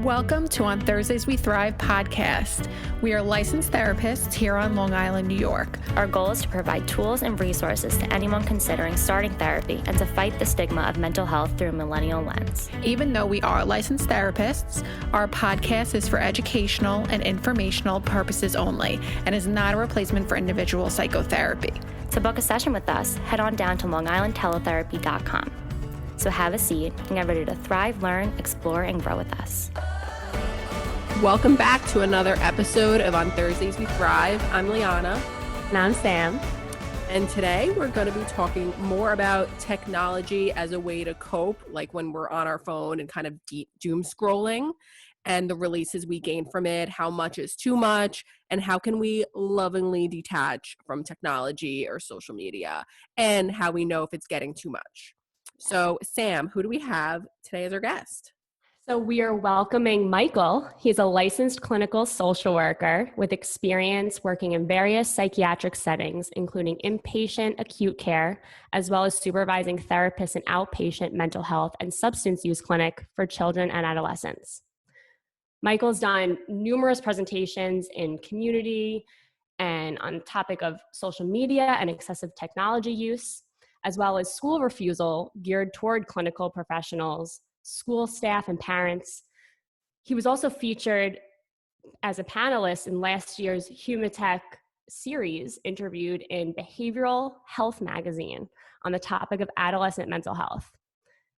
Welcome to On Thursdays We Thrive podcast. We are licensed therapists here on Long Island, New York. Our goal is to provide tools and resources to anyone considering starting therapy and to fight the stigma of mental health through a millennial lens. Even though we are licensed therapists, our podcast is for educational and informational purposes only and is not a replacement for individual psychotherapy. To book a session with us, head on down to longislandteletherapy.com. So have a seat and get ready to thrive, learn, explore, and grow with us. Welcome back to another episode of On Thursdays We Thrive. I'm Liana. And I'm Sam. And today we're going to be talking more about technology as a way to cope, like when we're on our phone and kind of doom scrolling, and the releases we gain from it, how much is too much, and how can we lovingly detach from technology or social media, and how we know if it's getting too much. So, Sam, who do we have today as our guest? So we are welcoming Michael. He's a licensed clinical social worker with experience working in various psychiatric settings, including inpatient acute care, as well as supervising therapists in outpatient mental health and substance use clinic for children and adolescents. Michael's done numerous presentations in community and on the topic of social media and excessive technology use, as well as school refusal geared toward clinical professionals, school staff, and parents. He was also featured as a panelist in last year's Humatech series, interviewed in Behavioral Health magazine on the topic of adolescent mental health.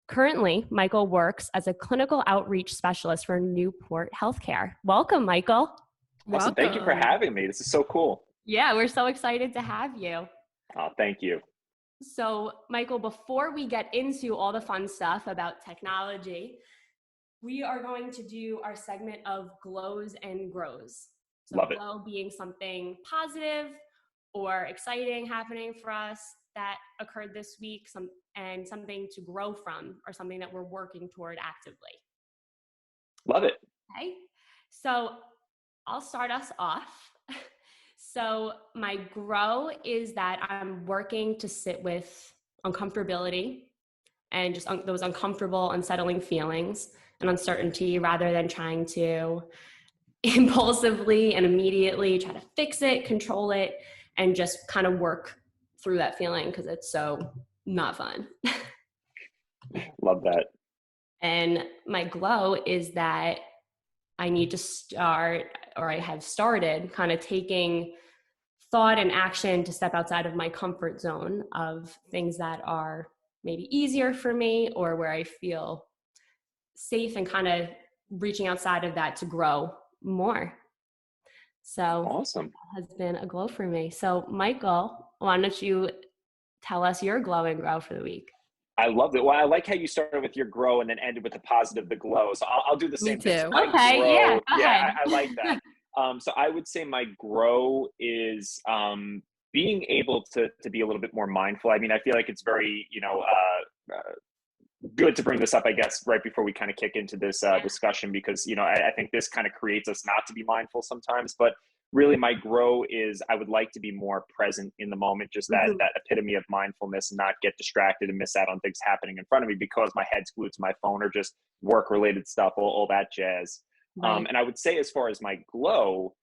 Currently, Michael works as a clinical outreach specialist for Newport Healthcare. Welcome, Michael. Awesome. Thank you for having me. This is so cool. Yeah, we're so excited to have you. Oh, thank you. So, Michael, before we get into all the fun stuff about technology, we are going to do our segment of glows and grows. So Love it. Glow being something positive or exciting happening for us that occurred this week, and something to grow from, or something that we're working toward actively. Love it. Okay, so I'll start us off. So my grow is that I'm working to sit with uncomfortability and just those uncomfortable, unsettling feelings and uncertainty, rather than trying to impulsively and immediately try to fix it, control it, and just kind of work through that feeling because it's so not fun. Love that. And my glow is that I need to start, or I have started, kind of taking thought and action to step outside of my comfort zone of things that are maybe easier for me, or where I feel safe, and kind of reaching outside of that to grow more. So awesome. That has been a glow for me. So Michael, why don't you tell us your glow and grow for the week? I loved it. Well, I like how you started with your grow and then ended with the positive, the glow. So I'll do the same Me thing. too. So Okay, grow, yeah, go ahead. I like that. So I would say my grow is being able to be a little bit more mindful. I mean, I feel like it's very, good to bring this up, I guess, right before we kind of kick into this discussion, because, I think this kind of creates us not to be mindful sometimes. But really my grow is I would like to be more present in the moment, just that epitome of mindfulness, and not get distracted and miss out on things happening in front of me because my head's glued to my phone, or just work related stuff, all that jazz. Right. And I would say, as far as my glow,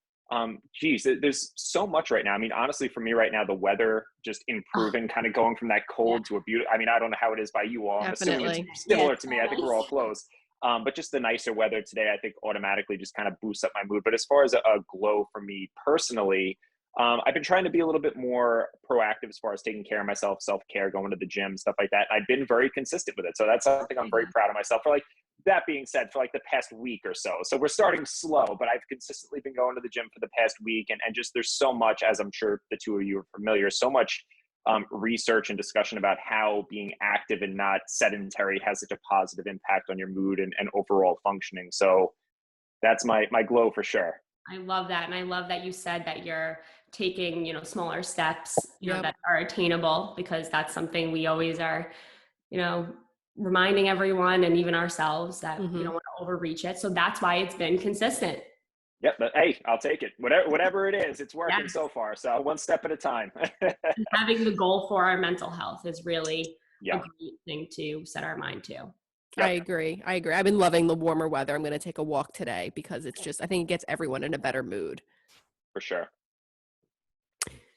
there's so much right now. I mean, honestly, for me right now, the weather just improving, kind of going from that cold to a beautiful, I mean, I don't know how it is by you all. I'm assuming it's similar to me. I think we're all close. But just the nicer weather today, I think automatically just kind of boosts up my mood. But as far as a glow for me personally, I've been trying to be a little bit more proactive as far as taking care of myself, self-care, going to the gym, stuff like that. I've been very consistent with it. So that's something I'm very proud of myself for. Like, that being said, for like the past week or so. So we're starting slow, but I've consistently been going to the gym for the past week. And just there's so much, as I'm sure the two of you are familiar, so much research and discussion about how being active and not sedentary has such a positive impact on your mood and overall functioning. So that's my glow for sure. I love that. And I love that you said that you're taking, smaller steps, that are attainable, because that's something we always are, reminding everyone and even ourselves that we don't want to overreach it. So that's why it's been consistent. Yep. But hey, I'll take it. Whatever it is, it's working so far. So one step at a time. Having the goal for our mental health is really a great thing to set our mind to. I agree. I've been loving the warmer weather. I'm going to take a walk today because it's just, I think it gets everyone in a better mood. For sure.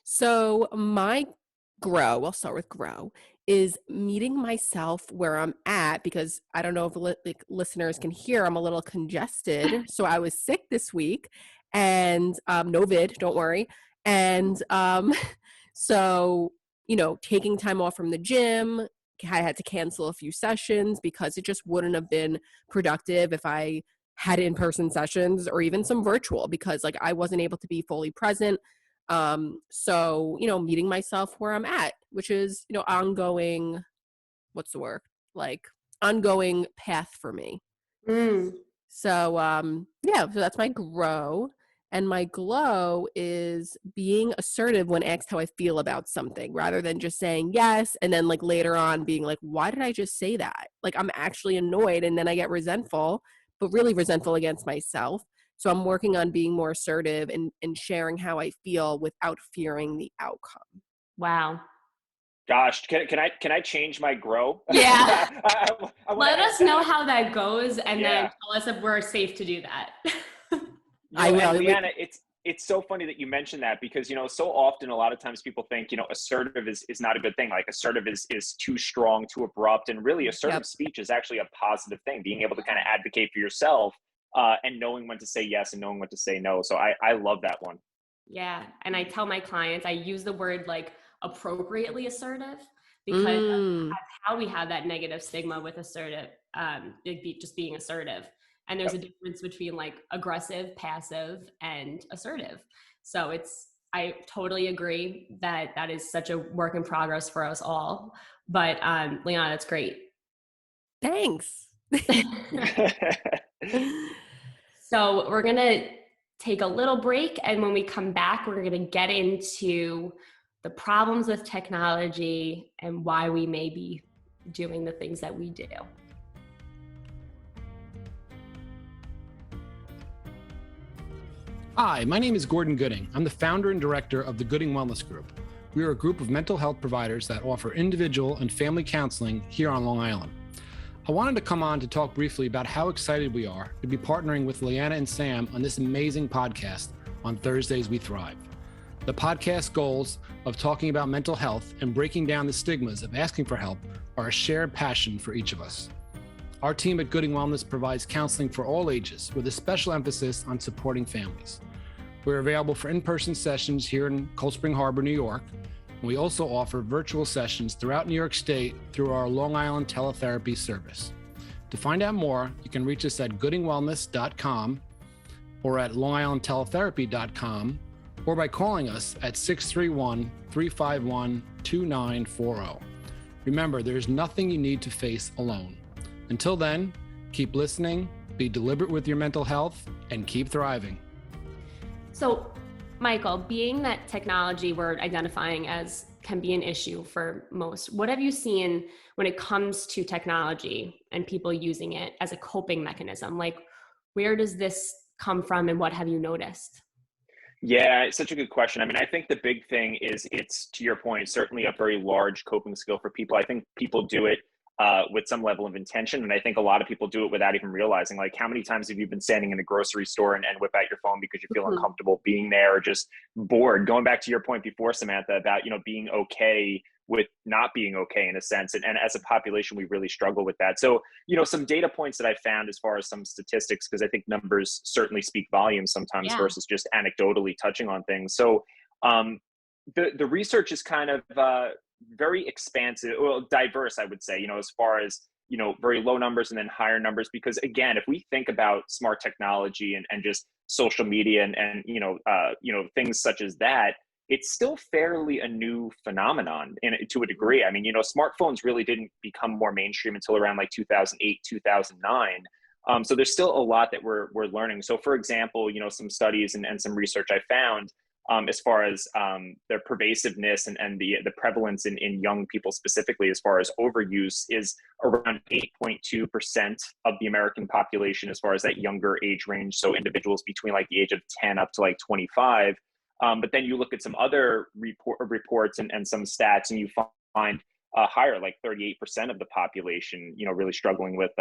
So I'll start with grow, is meeting myself where I'm at, because I don't know if listeners can hear, I'm a little congested. So I was sick this week and no vid, don't worry. And so, taking time off from the gym, I had to cancel a few sessions because it just wouldn't have been productive if I had in-person sessions or even some virtual, because like I wasn't able to be fully present. So, meeting myself where I'm at, which is, ongoing, what's the word? Like ongoing path for me. So, so that's my grow. And my glow is being assertive when asked how I feel about something, rather than just saying yes and then like later on being like, why did I just say that? Like I'm actually annoyed and then I get resentful, but really resentful against myself. So I'm working on being more assertive and sharing how I feel without fearing the outcome. Wow. Gosh, can I change my grow? Yeah. I Let us know how that goes and then Yeah. tell us if we're safe to do that. I will. Leanna, it's so funny that you mentioned that because, so often a lot of times people think, assertive is not a good thing. Like assertive is too strong, too abrupt. And really assertive speech is actually a positive thing, being able to kind of advocate for yourself and knowing when to say yes and knowing when to say no. So I love that one. Yeah. And I tell my clients, I use the word like appropriately assertive because that's how we have that negative stigma with assertive, just being assertive. And there's a difference between like aggressive, passive, and assertive. So I totally agree that is such a work in progress for us all. But Leanna, that's great. Thanks. So we're going to take a little break. And when we come back, we're going to get into the problems with technology and why we may be doing the things that we do. Hi, my name is Gordon Gooding. I'm the founder and director of the Gooding Wellness Group. We are a group of mental health providers that offer individual and family counseling here on Long Island. I wanted to come on to talk briefly about how excited we are to be partnering with Leanna and Sam on this amazing podcast on Thursdays We Thrive. The podcast goals of talking about mental health and breaking down the stigmas of asking for help are a shared passion for each of us. Our team at Gooding Wellness provides counseling for all ages with a special emphasis on supporting families. We're available for in-person sessions here in Cold Spring Harbor, New York. And we also offer virtual sessions throughout New York State through our Long Island teletherapy service. To find out more, you can reach us at goodingwellness.com or at longislandteletherapy.com or by calling us at 631-351-2940. Remember, there's nothing you need to face alone. Until then, keep listening, be deliberate with your mental health, and keep thriving. So, Michael, being that technology we're identifying as can be an issue for most, what have you seen when it comes to technology and people using it as a coping mechanism? Like, where does this come from and what have you noticed? Yeah, it's such a good question. I mean, I think the big thing is it's, to your point, certainly a very large coping skill for people. I think people do it with some level of intention. And I think a lot of people do it without even realizing, like, how many times have you been standing in a grocery store and whip out your phone because you feel uncomfortable being there or just bored? Going back to your point before, Samantha, about, being okay with not being okay in a sense. And as a population, we really struggle with that. So, some data points that I found as far as some statistics, because I think numbers certainly speak volumes sometimes versus just anecdotally touching on things. So the research is kind of very expansive, well, diverse, I would say, as far as, very low numbers and then higher numbers, because again, if we think about smart technology and just social media and things such as that, it's still fairly a new phenomenon to a degree. I mean, smartphones really didn't become more mainstream until around like 2008, 2009. So there's still a lot that we're learning. So for example, some studies and some research I found as far as their pervasiveness and the prevalence in young people specifically, as far as overuse, is around 8.2% of the American population as far as that younger age range. So individuals between like the age of 10 up to like 25. But then you look at some other reports and some stats and you find higher, like 38% of the population, really struggling with,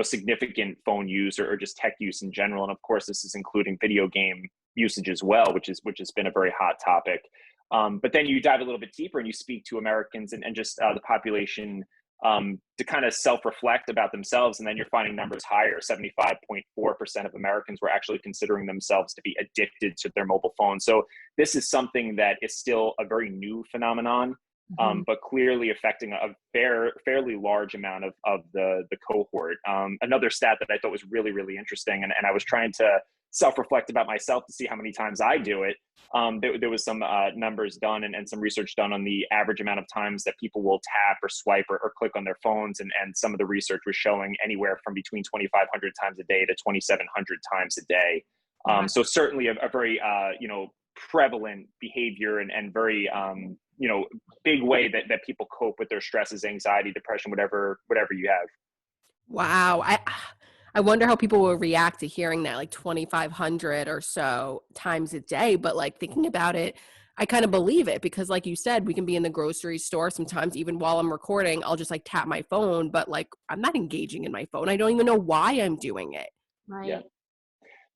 significant phone use or just tech use in general. And of course, this is including video game usage as well, which has been a very hot topic. But then you dive a little bit deeper and you speak to Americans and just the population to kind of self-reflect about themselves. And then you're finding numbers higher. 75.4% of Americans were actually considering themselves to be addicted to their mobile phone. So this is something that is still a very new phenomenon, but clearly affecting a fairly large amount of the cohort. Another stat that I thought was really, really interesting, and I was trying to self-reflect about myself to see how many times I do it. There was some numbers done and some research done on the average amount of times that people will tap or swipe or click on their phones. And some of the research was showing anywhere from between 2,500 times a day to 2,700 times a day. So certainly a very, prevalent behavior and very, big way that people cope with their stresses, anxiety, depression, whatever you have. Wow. I wonder how people will react to hearing that, like 2,500 or so times a day. But like thinking about it, I kind of believe it because like you said, we can be in the grocery store. Sometimes even while I'm recording, I'll just like tap my phone, but like I'm not engaging in my phone. I don't even know why I'm doing it. Right.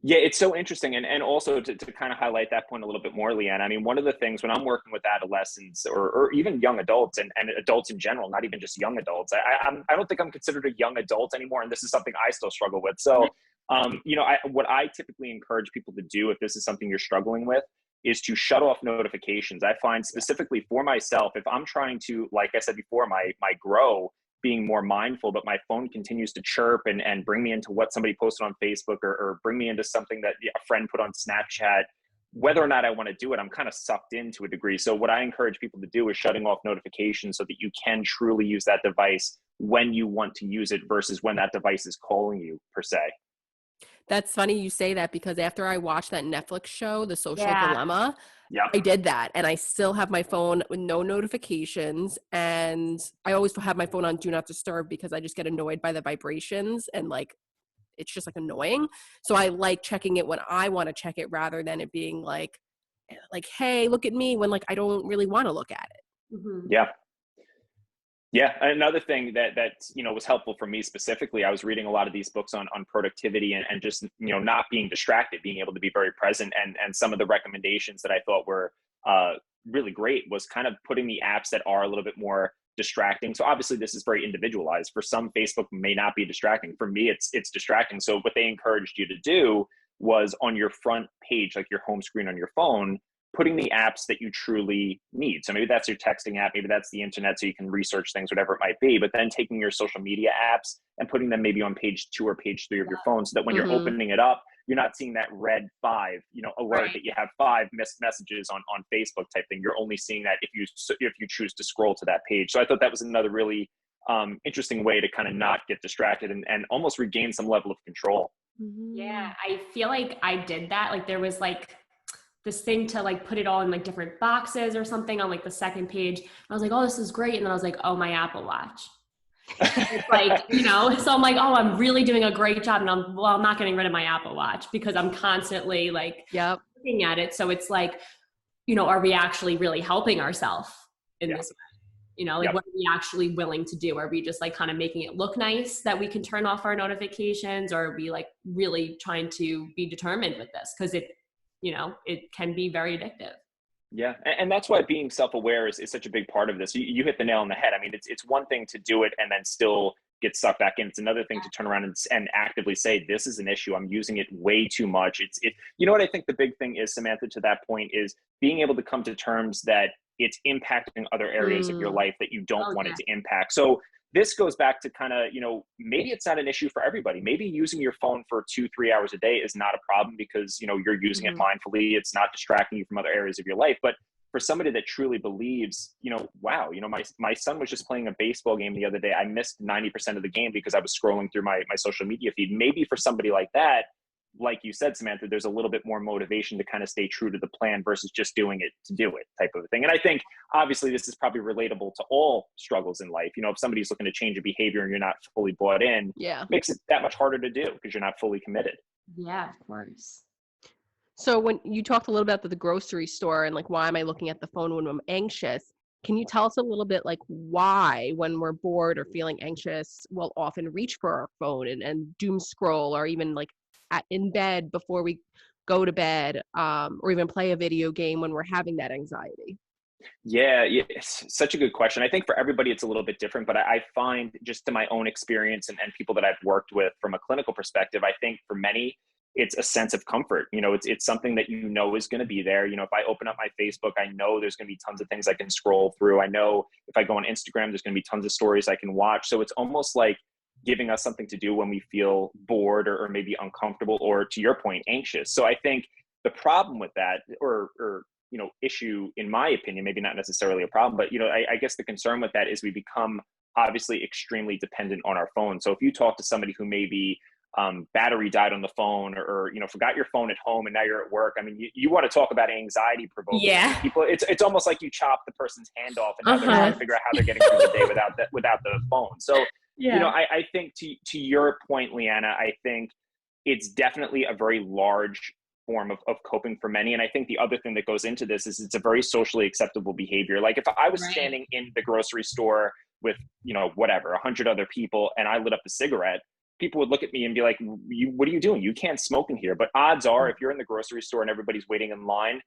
Yeah, it's so interesting. And also to kind of highlight that point a little bit more, Leanne, I mean, one of the things when I'm working with adolescents or even young adults and adults in general, not even just young adults, I don't think I'm considered a young adult anymore. And this is something I still struggle with. So, what I typically encourage people to do if this is something you're struggling with is to shut off notifications. I find specifically for myself, if I'm trying to, like I said before, my grow, being more mindful, but my phone continues to chirp and bring me into what somebody posted on Facebook or bring me into something that a friend put on Snapchat, whether or not I want to do it, I'm kind of sucked in to a degree. So what I encourage people to do is shutting off notifications so that you can truly use that device when you want to use it versus when that device is calling you per se. That's funny you say that because after I watched that Netflix show, The Social Dilemma, I did that and I still have my phone with no notifications and I always have my phone on Do Not Disturb because I just get annoyed by the vibrations and like it's just like annoying. So I like checking it when I want to check it rather than it being like, hey, look at me when like I don't really want to look at it. Mm-hmm. Yeah. Yeah. Another thing that was helpful for me specifically, I was reading a lot of these books on productivity and just, not being distracted, being able to be very present. And some of the recommendations that I thought were really great was kind of putting the apps that are a little bit more distracting. So obviously this is very individualized. For some, Facebook may not be distracting. For me, it's distracting. So what they encouraged you to do was on your front page, like your home screen on your phone, putting the apps that you truly need. So maybe that's your texting app, maybe that's the internet so you can research things, whatever it might be, but then taking your social media apps and putting them maybe on page 2 or page 3 of your phone so that when you're opening it up, you're not seeing that red 5, alert that you have 5 missed messages on Facebook type thing. You're only seeing that if you choose to scroll to that page. So I thought that was another really interesting way to kind of not get distracted and almost regain some level of control. Yeah, I feel like I did that. Like there was like this thing to like put it all in like different boxes or something on like the second page. I was like, oh, this is great. And then I was like, oh, my Apple Watch. It's like, so I'm like, oh, I'm really doing a great job. And I'm not getting rid of my Apple Watch because I'm constantly like looking at it. So it's like, are we actually really helping ourselves in this way? What are we actually willing to do? Are we just like kind of making it look nice that we can turn off our notifications, or are we like really trying to be determined with this? Because it can be very addictive. Yeah. And that's why being self-aware is such a big part of this. You hit the nail on the head. I mean, it's one thing to do it and then still get sucked back in. It's another thing to turn around and actively say, this is an issue. I'm using it way too much. What I think the big thing is, Samantha, to that point is being able to come to terms that it's impacting other areas of your life that you don't want it to impact. So this goes back to kind of, maybe it's not an issue for everybody. Maybe using your phone for 2-3 hours a day is not a problem because, you're using it mindfully. It's not distracting you from other areas of your life. But for somebody that truly believes, wow, my son was just playing a baseball game the other day. I missed 90% of the game because I was scrolling through my social media feed. Maybe for somebody like that, like you said, Samantha, there's a little bit more motivation to kind of stay true to the plan versus just doing it to do it type of a thing. And I think obviously this is probably relatable to all struggles in life. If somebody's looking to change a behavior and you're not fully bought in, makes it that much harder to do because you're not fully committed. Yeah, of course. So when you talked a little bit about the grocery store and like, why am I looking at the phone when I'm anxious? Can you tell us a little bit like why, when we're bored or feeling anxious, we'll often reach for our phone and doom scroll, or even like in bed before we go to bed, or even play a video game when we're having that anxiety? Yeah, it's such a good question. I think for everybody it's a little bit different, but I find just to my own experience and people that I've worked with from a clinical perspective, I think for many it's a sense of comfort. It's something that is going to be there. If I open up my Facebook, I know there's going to be tons of things I can scroll through. I know if I go on Instagram, there's going to be tons of stories I can watch. So it's almost like giving us something to do when we feel bored or maybe uncomfortable or, to your point, anxious. So I think the problem with that or issue, in my opinion, maybe not necessarily a problem, but I guess the concern with that is we become obviously extremely dependent on our phone. So if you talk to somebody who maybe battery died on the phone or forgot your phone at home and now you're at work, I mean, you want to talk about anxiety provoking. Yeah. People, it's almost like you chop the person's hand off and now they're trying to figure out how they're getting through the day without the phone. So I think to your point, Leanna, I think it's definitely a very large form of coping for many. And I think the other thing that goes into this is it's a very socially acceptable behavior. Like if I was standing in the grocery store with, 100 other people and I lit up a cigarette, people would look at me and be like, what are you doing? You can't smoke in here. But odds are, if you're in the grocery store and everybody's waiting in line,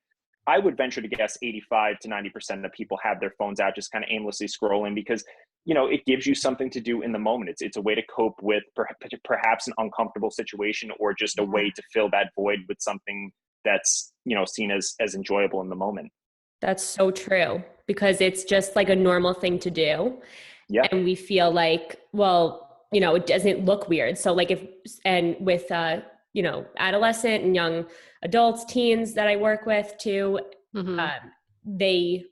I would venture to guess 85 to 90% of people have their phones out, just kind of aimlessly scrolling because, it gives you something to do in the moment. It's a way to cope with perhaps an uncomfortable situation or just a way to fill that void with something that's, seen as enjoyable in the moment. That's so true because it's just like a normal thing to do. Yeah. And we feel like, well, it doesn't look weird. So like with adolescent and young adults, teens that I work with too, they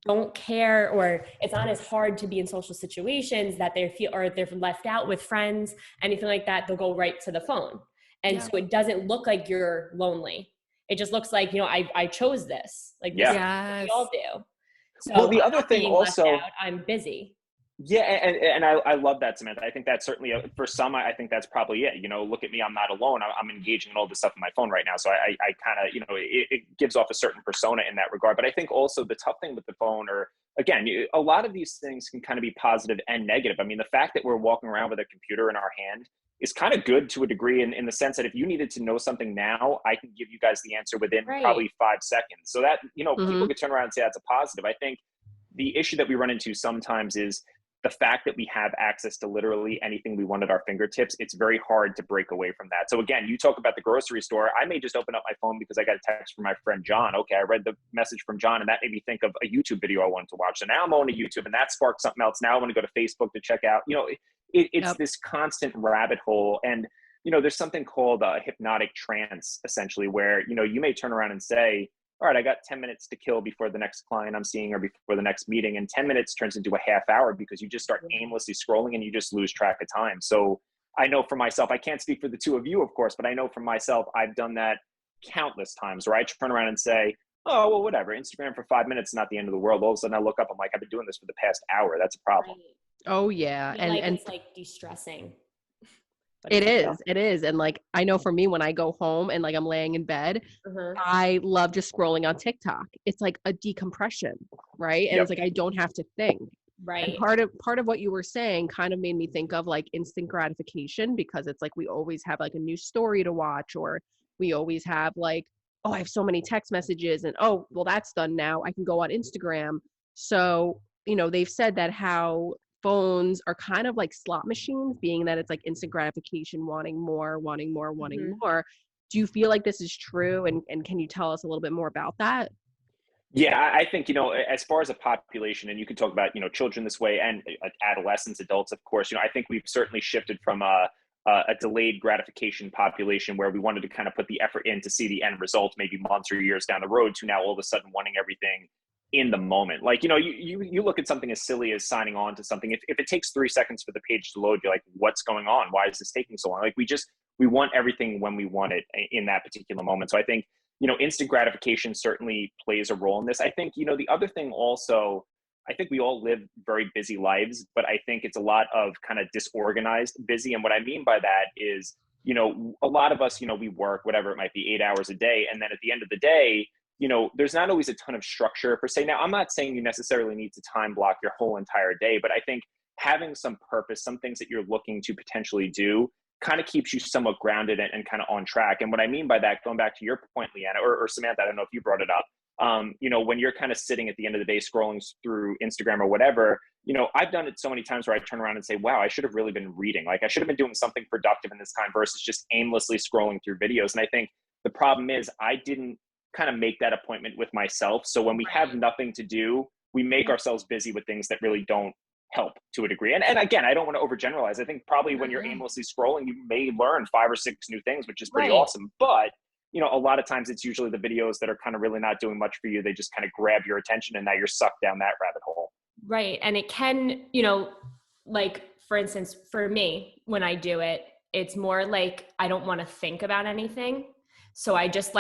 don't care, or it's not as hard to be in social situations that they feel, or they're left out with friends, anything like that, they'll go right to the phone. And so it doesn't look like you're lonely. It just looks like, I chose this. Like this is what we all do. So well, the other thing also, I'm busy. Yeah. And I love that, Samantha. I think that's certainly for some, I think that's probably it. Look at me, I'm not alone. I'm engaging in all this stuff on my phone right now. So I kind of, it gives off a certain persona in that regard. But I think also the tough thing with the phone, or again, a lot of these things can kind of be positive and negative. I mean, the fact that we're walking around with a computer in our hand is kind of good to a degree in the sense that if you needed to know something now, I can give you guys the answer within probably 5 seconds. So that, people could turn around and say that's a positive. I think the issue that we run into sometimes is the fact that we have access to literally anything we want at our fingertips. It's very hard to break away from that. So again, you talk about the grocery store. I may just open up my phone because I got a text from my friend John. Okay, I read the message from John and that made me think of a YouTube video I wanted to watch. So now I'm on to YouTube and that sparked something else. Now I want to go to Facebook to check out, it's this constant rabbit hole. And, there's something called a hypnotic trance, essentially, where, you may turn around and say, all right, I got 10 minutes to kill before the next client I'm seeing or before the next meeting. And 10 minutes turns into a half hour because you just start aimlessly scrolling and you just lose track of time. So I know for myself, I can't speak for the two of you, of course, but I know for myself, I've done that countless times where I turn around and say, oh, well, whatever, Instagram for 5 minutes is not the end of the world. All of a sudden I look up, I'm like, I've been doing this for the past hour. That's a problem. Right. Oh yeah. And it's like de-stressing. It is. And like, I know for me, when I go home and like I'm laying in bed, I love just scrolling on TikTok. It's like a decompression, right? And it's like, I don't have to think. Right. And part of what you were saying kind of made me think of like instant gratification, because it's like, we always have like a new story to watch, or we always have like, oh, I have so many text messages and, oh, well, that's done now. I can go on Instagram. So, they've said that how phones are kind of like slot machines, being that it's like instant gratification, wanting more. Do you feel like this is true? And can you tell us a little bit more about that? Yeah, I think, as far as a population, and you can talk about, children this way and adolescents, adults, of course, I think we've certainly shifted from a delayed gratification population where we wanted to kind of put the effort in to see the end result maybe months or years down the road, to now all of a sudden wanting everything in the moment. Like, you look at something as silly as signing on to something. If it takes 3 seconds for the page to load, you're like, what's going on? Why is this taking so long? Like, we want everything when we want it in that particular moment. So I think, instant gratification certainly plays a role in this. I think, the other thing also, I think we all live very busy lives, but I think it's a lot of kind of disorganized busy. And what I mean by that is, a lot of us, we work, whatever it might be, 8 hours a day. And then at the end of the day, there's not always a ton of structure per se. Now, I'm not saying you necessarily need to time block your whole entire day, but I think having some purpose, some things that you're looking to potentially do, kind of keeps you somewhat grounded and kind of on track. And what I mean by that, going back to your point, Leanna, or Samantha, I don't know if you brought it up, when you're kind of sitting at the end of the day scrolling through Instagram or whatever, I've done it so many times where I turn around and say, wow, I should have really been reading. Like, I should have been doing something productive in this time versus just aimlessly scrolling through videos. And I think the problem is I didn't kind of make that appointment with myself. So when we have nothing to do, we make ourselves busy with things that really don't help to a degree. And again, I don't want to overgeneralize. I think probably when you're aimlessly scrolling, you may learn 5 or 6 new things, which is pretty awesome. But, a lot of times it's usually the videos that are kind of really not doing much for you. They just kind of grab your attention and now you're sucked down that rabbit hole. Right. And it can, like, for instance, for me, when I do it, it's more like I don't want to think about anything. So I just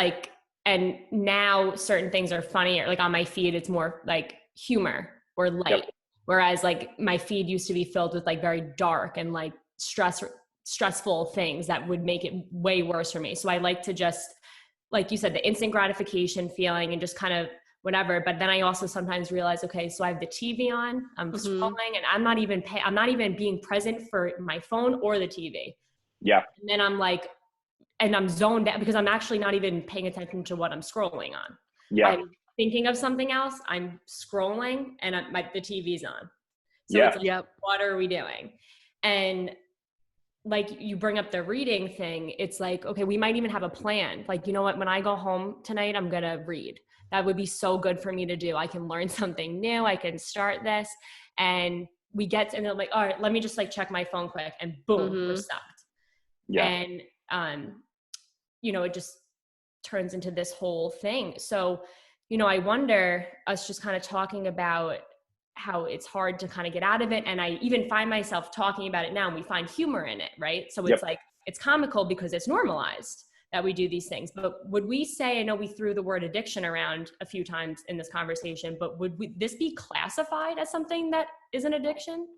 and now certain things are funnier. Like on my feed, it's more like humor or light. Yep. Whereas like my feed used to be filled with like very dark and like stressful things that would make it way worse for me. So I like to just, like you said, the instant gratification feeling and just kind of whatever. But then I also sometimes realize, okay, so I have the TV on, I'm scrolling and I'm not even being present for my phone or the TV. Yeah. And then I'm like, and I'm zoned out because I'm actually not even paying attention to what I'm scrolling on. Yeah. I'm thinking of something else. I'm scrolling and the TV's on. So it's like, what are we doing? And like you bring up the reading thing, it's like, okay, we might even have a plan. Like, you know what, when I go home tonight, I'm going to read. That would be so good for me to do. I can learn something new. I can start this. And and they're like, all right, let me just like check my phone quick and boom, we're sucked. Yeah. And, it just turns into this whole thing. So, I wonder, us just kind of talking about how it's hard to kind of get out of it. And I even find myself talking about it now and we find humor in it, right? So it's like, it's comical because it's normalized that we do these things. But would we say, I know we threw the word addiction around a few times in this conversation, but would this be classified as something that is an addiction?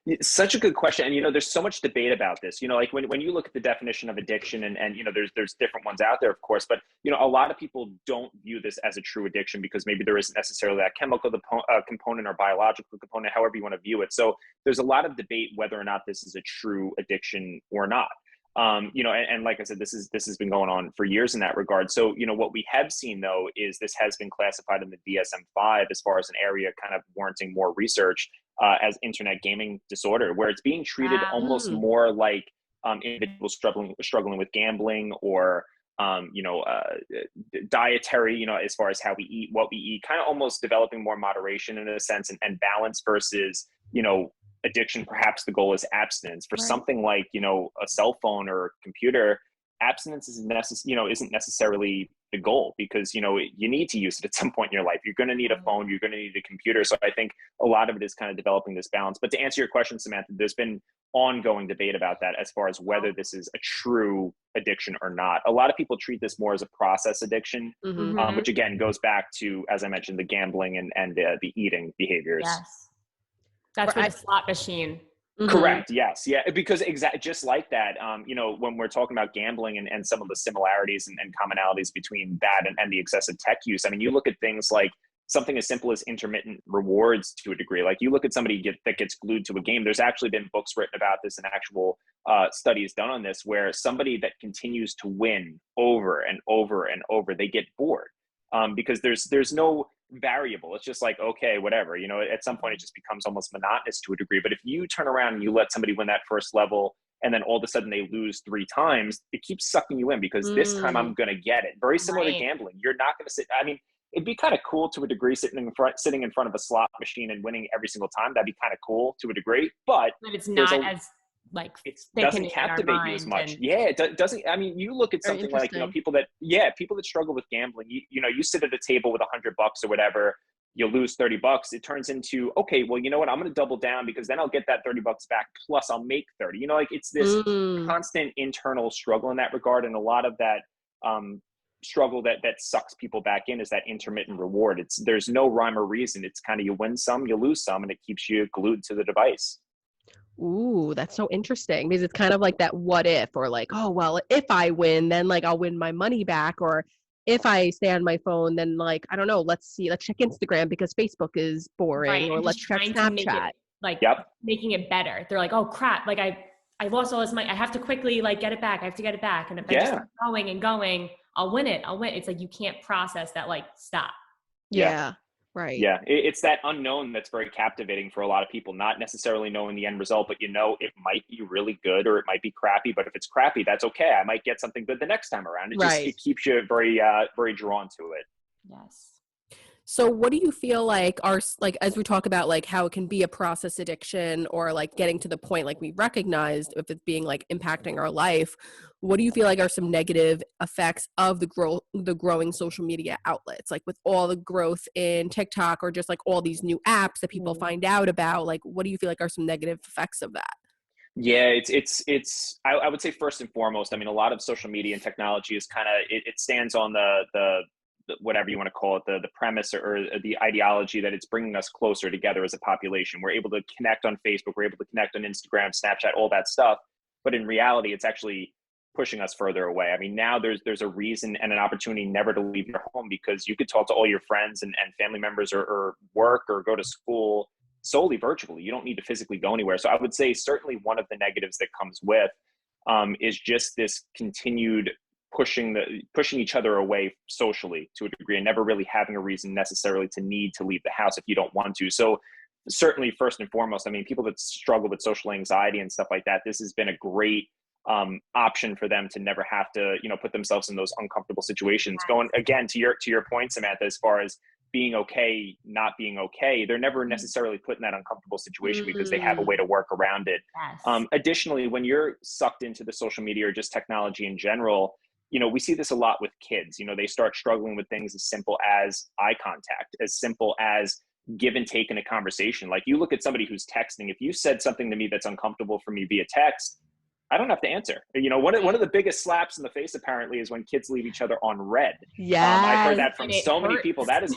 It's such a good question. And, there's so much debate about this, like when you look at the definition of addiction and there's different ones out there, of course, but, a lot of people don't view this as a true addiction because maybe there isn't necessarily that chemical component or biological component, however you want to view it. So there's a lot of debate whether or not this is a true addiction or not. And like I said, this has been going on for years in that regard. So, what we have seen though, is this has been classified in the DSM-5 as far as an area kind of warranting more research, as internet gaming disorder, where it's being treated almost more like, individuals struggling with gambling or, dietary, as far as how we eat, what we eat, kind of almost developing more moderation in a sense and balance versus, addiction. Perhaps the goal is abstinence for something like, a cell phone or computer. Abstinence isn't necessarily the goal because, you need to use it at some point in your life. You're going to need a phone, you're going to need a computer. So I think a lot of it is kind of developing this balance. But to answer your question, Samantha, there's been ongoing debate about that as far as whether this is a true addiction or not. A lot of people treat this more as a process addiction, which again goes back to, as I mentioned, the gambling and the eating behaviors. Yes. That's with a slot machine. Correct. Yes. Yeah. Because just like that, when we're talking about gambling and some of the similarities and commonalities between that and the excessive tech use, I mean, you look at things like something as simple as intermittent rewards to a degree. Like you look at somebody that gets glued to a game. There's actually been books written about this and actual studies done on this, where somebody that continues to win over and over and over, they get bored because there's no variable. It's just like, okay, whatever, at some point it just becomes almost monotonous to a degree. But if you turn around and you let somebody win that first level and then all of a sudden they lose 3 times, it keeps sucking you in because this time I'm going to get it. Very similar to gambling. You're not going to sit. I mean, it'd be kind of cool to a degree sitting in front of a slot machine and winning every single time. That'd be kind of cool to a degree, but it's not as like it doesn't captivate you as much. It doesn't. I mean, you look at something like, people that struggle with gambling, you sit at a table with $100 or whatever, you lose $30. It turns into, okay, well, you know what? I'm going to double down because then I'll get that $30 back. Plus I'll make 30, it's this constant internal struggle in that regard. And a lot of that, struggle that sucks people back in is that intermittent reward. There's no rhyme or reason. It's kind of, you win some, you lose some, and it keeps you glued to the device. Ooh, that's so interesting because it's kind of like that what if, or like, oh, well, if I win, then like I'll win my money back, or if I stay on my phone, then like, I don't know, let's check Instagram because Facebook is boring, Right. or And let's just check trying to make Snapchat. it like Yep. making it better. They're like, oh crap, like I lost all this money. I have to quickly like get it back. I have to get it back. And if I just keep going and going, I'll win it. It's like you can't process that, like, stop. Yeah. Right. Yeah, it's that unknown that's very captivating for a lot of people, not necessarily knowing the end result, but it might be really good or it might be crappy. But if it's crappy, that's okay. I might get something good the next time around. It keeps you very, very drawn to it. Yes. So what do you feel like are, like, as we talk about like how it can be a process addiction, or like getting to the point like we recognized if it's being like impacting our life, what do you feel like are some negative effects of the growing social media outlets, like with all the growth in TikTok or just like all these new apps that people find out about? Like, what do you feel like are some negative effects of that? Yeah, I would say first and foremost, I mean, a lot of social media and technology is kind of, it stands on the whatever you want to call it, the premise or the ideology that it's bringing us closer together as a population. We're able to connect on Facebook, we're able to connect on Instagram, Snapchat, all that stuff. But in reality, it's actually pushing us further away. I mean, now there's a reason and an opportunity never to leave your home, because you could talk to all your friends and family members or work or go to school solely virtually. You don't need to physically go anywhere. So I would say certainly one of the negatives that comes with is just this continued pushing each other away socially to a degree, and never really having a reason necessarily to need to leave the house if you don't want to. So certainly first and foremost, I mean, people that struggle with social anxiety and stuff like that, this has been a great option for them to never have to, put themselves in those uncomfortable situations. Going again to your point, Samantha, as far as being okay, not being okay, they're never necessarily put in that uncomfortable situation because they have a way to work around it. Yes. Additionally, when you're sucked into the social media or just technology in general, we see this a lot with kids. They start struggling with things as simple as eye contact, as simple as give and take in a conversation. Like, you look at somebody who's texting, if you said something to me that's uncomfortable for me via text, I don't have to answer. One of the biggest slaps in the face apparently is when kids leave each other on red. Yeah, I've heard that from so many hurts. people. That is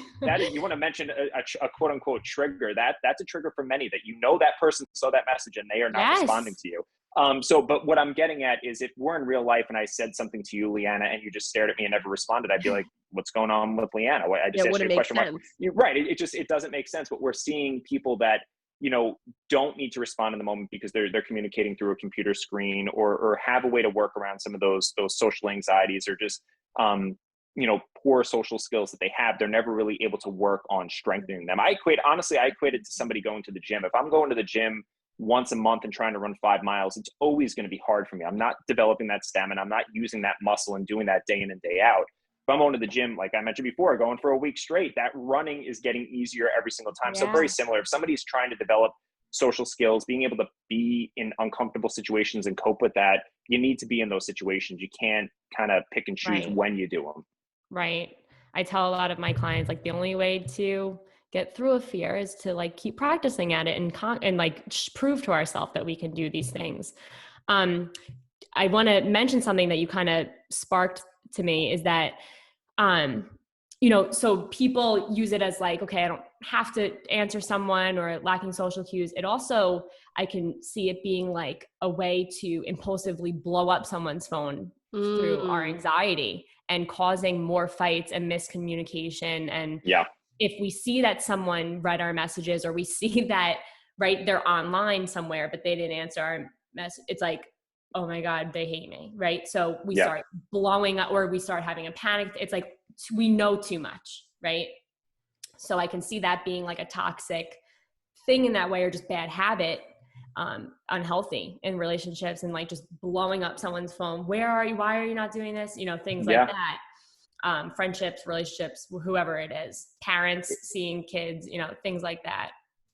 you want to mention a quote unquote trigger. That's a trigger for many, that that person saw that message and they are not responding to you. But what I'm getting at is, if we're in real life and I said something to you, Leanna, and you just stared at me and never responded, I'd be like, what's going on with Leanna? I just asked you a question mark. You're right. It doesn't make sense. But we're seeing people that, don't need to respond in the moment because they're communicating through a computer screen, or have a way to work around some of those social anxieties, or just, poor social skills that they have. They're never really able to work on strengthening them. I equate it to somebody going to the gym. If I'm going to the gym once a month and trying to run 5 miles, it's always going to be hard for me. I'm not developing that stamina. I'm not using that muscle and doing that day in and day out. If I'm going to the gym, like I mentioned before, going for a week straight, that running is getting easier every single time. Yeah. So very similar. If somebody's trying to develop social skills, being able to be in uncomfortable situations and cope with that, you need to be in those situations. You can't kind of pick and choose when you do them. Right. I tell a lot of my clients, like, the only way to get through a fear is to like keep practicing at it and like prove to ourselves that we can do these things. I want to mention something that you kind of sparked to me, is that, so people use it as like, okay, I don't have to answer someone, or lacking social cues. It also, I can see it being like a way to impulsively blow up someone's phone through our anxiety, and causing more fights and miscommunication. And if we see that someone read our messages, or we see that, they're online somewhere, but they didn't answer our message, it's like, oh my God, they hate me, right? So we start blowing up, or we start having a panic. It's like, we know too much, right? So I can see that being like a toxic thing in that way, or just bad habit, unhealthy in relationships, and like just blowing up someone's phone. Where are you? Why are you not doing this? Things like that. Friendships, relationships, whoever it is, parents seeing kids, things like that.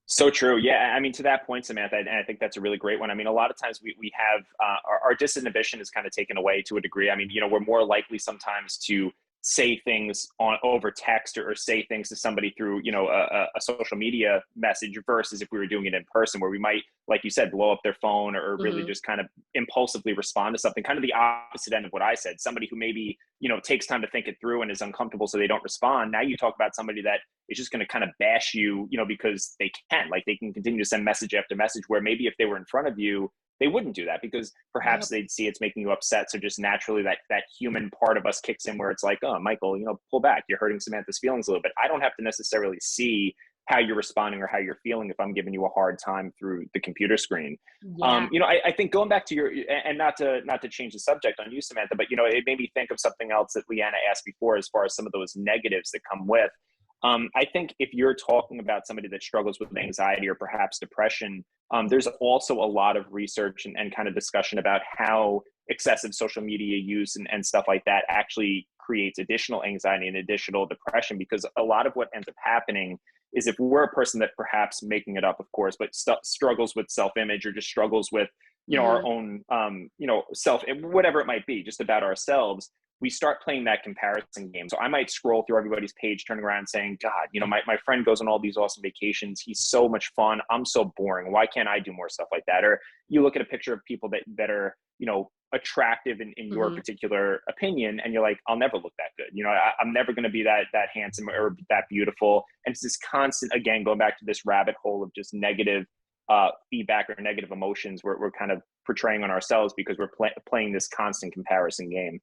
So true. Yeah. I mean, to that point, Samantha, and I think that's a really great one. I mean, a lot of times we have our disinhibition is kind of taken away to a degree. I mean, we're more likely sometimes to say things over text, or say things to somebody through, a social media message, versus if we were doing it in person, where we might, like you said, blow up their phone, or really just kind of impulsively respond to something. Kind of the opposite end of what I said. Somebody who maybe, takes time to think it through and is uncomfortable, so they don't respond. Now you talk about somebody that is just going to kind of bash you, because they can, like, they can continue to send message after message, where maybe if they were in front of you, they wouldn't do that because perhaps they'd see it's making you upset. So just naturally that human part of us kicks in where it's like, oh, Michael, pull back. You're hurting Samantha's feelings a little bit. I don't have to necessarily see how you're responding or how you're feeling if I'm giving you a hard time through the computer screen. Yeah. I think going back to and not to change the subject on you, Samantha, but it made me think of something else that Leanna asked before as far as some of those negatives that come with. I think if you're talking about somebody that struggles with anxiety or perhaps depression, there's also a lot of research and kind of discussion about how excessive social media use and stuff like that actually creates additional anxiety and additional depression, because a lot of what ends up happening is if we're a person that perhaps, making it up, of course, but struggles with self-image or just struggles with, our own, self, whatever it might be, just about ourselves, we start playing that comparison game. So I might scroll through everybody's page, turning around saying, God, my friend goes on all these awesome vacations. He's so much fun. I'm so boring. Why can't I do more stuff like that? Or you look at a picture of people that are, attractive in your particular opinion, and you're like, I'll never look that good. I'm never going to be that handsome or that beautiful. And it's this constant, again, going back to this rabbit hole of just negative feedback or negative emotions we're kind of portraying on ourselves because we're playing this constant comparison game.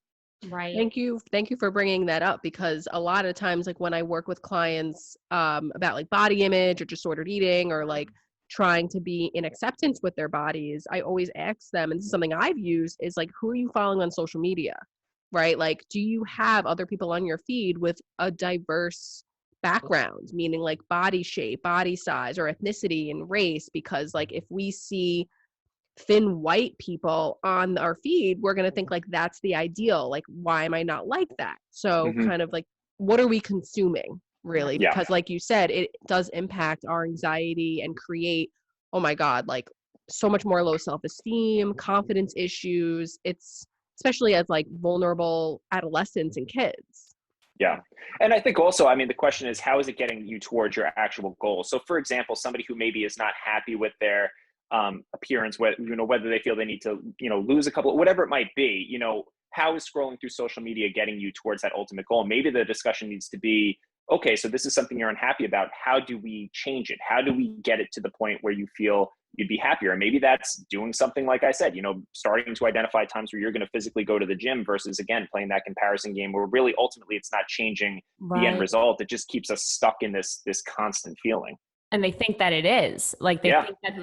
Right. Thank you for bringing that up, because a lot of times, like when I work with clients about like body image or disordered eating or like trying to be in acceptance with their bodies, I always ask them, and this is something I've used, is like, who are you following on social media, right? Like, do you have other people on your feed with a diverse background, meaning like body shape, body size, or ethnicity and race? Because like if we see thin white people on our feed, we're going to think like that's the ideal. Like, why am I not like that? So kind of like, what are we consuming really? Yeah. Because like you said, it does impact our anxiety and create, oh my God, like so much more low self-esteem, confidence issues. It's especially as like vulnerable adolescents and kids. Yeah. And I think also, the question is, how is it getting you towards your actual goal? So for example, somebody who maybe is not happy with their appearance, whether they feel they need to, lose a couple, whatever it might be, how is scrolling through social media getting you towards that ultimate goal? Maybe the discussion needs to be, okay, so this is something you're unhappy about. How do we change it? How do we get it to the point where you feel you'd be happier? And maybe that's doing something, like I said, starting to identify times where you're going to physically go to the gym versus, again, playing that comparison game where really ultimately it's not changing the end result. It just keeps us stuck in this constant feeling. And they think that it is like, they think that,